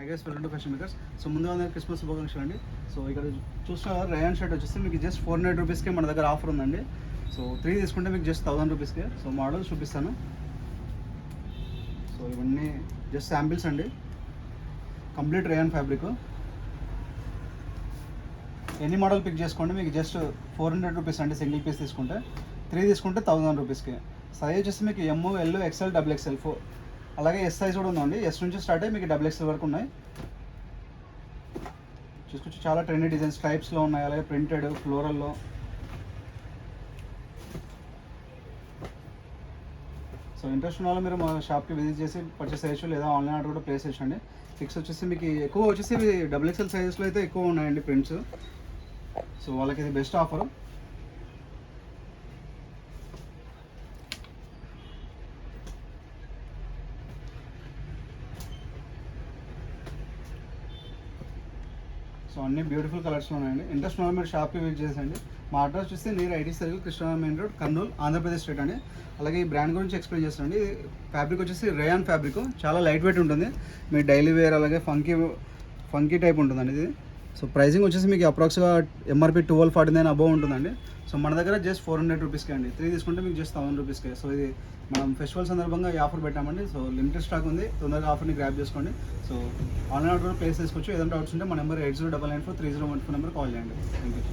I guess welcome to fashion makers. So ముందుగా అందరికీ Christmas శుభాకాంక్షలు అండి. సో ఇక్కడ చూసిన రేయాన్ షర్ట్ వచ్చేసి మీకు జస్ట్ 400 రూపీస్కి మన దగ్గర ఆఫర్ ఉందండి. సో 3 తీసుకుంటే మీకు జస్ట్ 1000 రూపీస్కే. సో మోడల్ చూపిస్తాను. సో ఇవన్నీ జస్ట్ శాంపిల్స్ అండి. Complete rayon fabric. ఎన్ని మోడల్ పిక్ చేసుకోండి, మీకు జస్ట్ 400 రూపీస్ అండి సింగిల్ పీస్ తీసుకుంటే. 3 తీసుకుంటే 1000 రూపీస్కి. సైజ్ వచ్చేసి మీకు ఎమ్, ఎల్, ఎక్స్ఎల్, డబుల్ ఎక్స్ఎల్ 4, అలాగే ఎస్ సైజ్ కూడా ఉందండి. ఎస్ నుంచి స్టార్ట్ అయ్యి మీకు డబుల్ ఎక్స్ఎల్ వరకు ఉన్నాయి. చూసుకోవచ్చు, చాలా ట్రెండీ డిజైన్స్ టైప్స్లో ఉన్నాయి, అలాగే ప్రింటెడ్, ఫ్లోరల్లో. సో ఇంట్రెస్ట్ ఉన్న వాళ్ళు మీరు మా షాప్కి విజిట్ చేసి పర్చేస్ చేయొచ్చు, లేదా ఆన్లైన్ ఆర్డర్ కూడా ప్లేస్ చేయొచ్చండి. పిక్స్ వచ్చేసి మీకు ఎక్కువ వచ్చేసి డబుల్ ఎక్స్ఎల్ సైజెస్లో అయితే ఎక్కువ ఉన్నాయండి ప్రింట్స్. సో వాళ్ళకి ఇది బెస్ట్ ఆఫర్. సో అన్ని బ్యూటిఫుల్ కలర్స్లో ఉన్నాయండి. ఇంట్రెస్ట్ ఉన్న మీరు షాప్కి విజిట్ చేసండి. మా అడ్రస్ చూస్తే near IT circle, Krishna main road, Kurnool, Andhra Pradesh state అండి. అలాగే ఈ బ్రాండ్ గురించి ఎక్స్ప్లెయిన్ చేస్తానండి. ఫ్యాబ్రిక్ వచ్చేసి రేయాన్ ఫ్యాబ్రిక్, చాలా లైట్ వెయిట్ ఉంటుంది. మీ డైలీ వేర్ అలాగే ఫంకీ టైప్ ఉంటుందండి ఇది. సో ప్రైసింగ్ వచ్చేసి మీకు అప్రాక్స్గా ఎంఆర్పి 1249 అబౌవ్ ఉంటుందండి. సో మన దగ్గర జస్ట్ 400 రూపీస్కే అండి. 3 తీసుకుంటే మీకు జస్ట్ 1000 రూపీస్కే. సో ఇది మనం ఫెస్టివల్ సందర్భంగా ఈ ఆఫర్ పెట్టామండి. సో లిమిటెడ్ స్టాక్ ఉంది, తొందరగా ఆఫర్ని గ్రాప్ చేసుకోండి. సో ఆన్లైన్ ఆర్డర్ ప్లేస్ చేసుకోవచ్చు. ఏదైనా డౌట్స్ ఉంటే మన నెంబర్ 80994301 నెంబర్ కాల్ చేయండి. Thank you.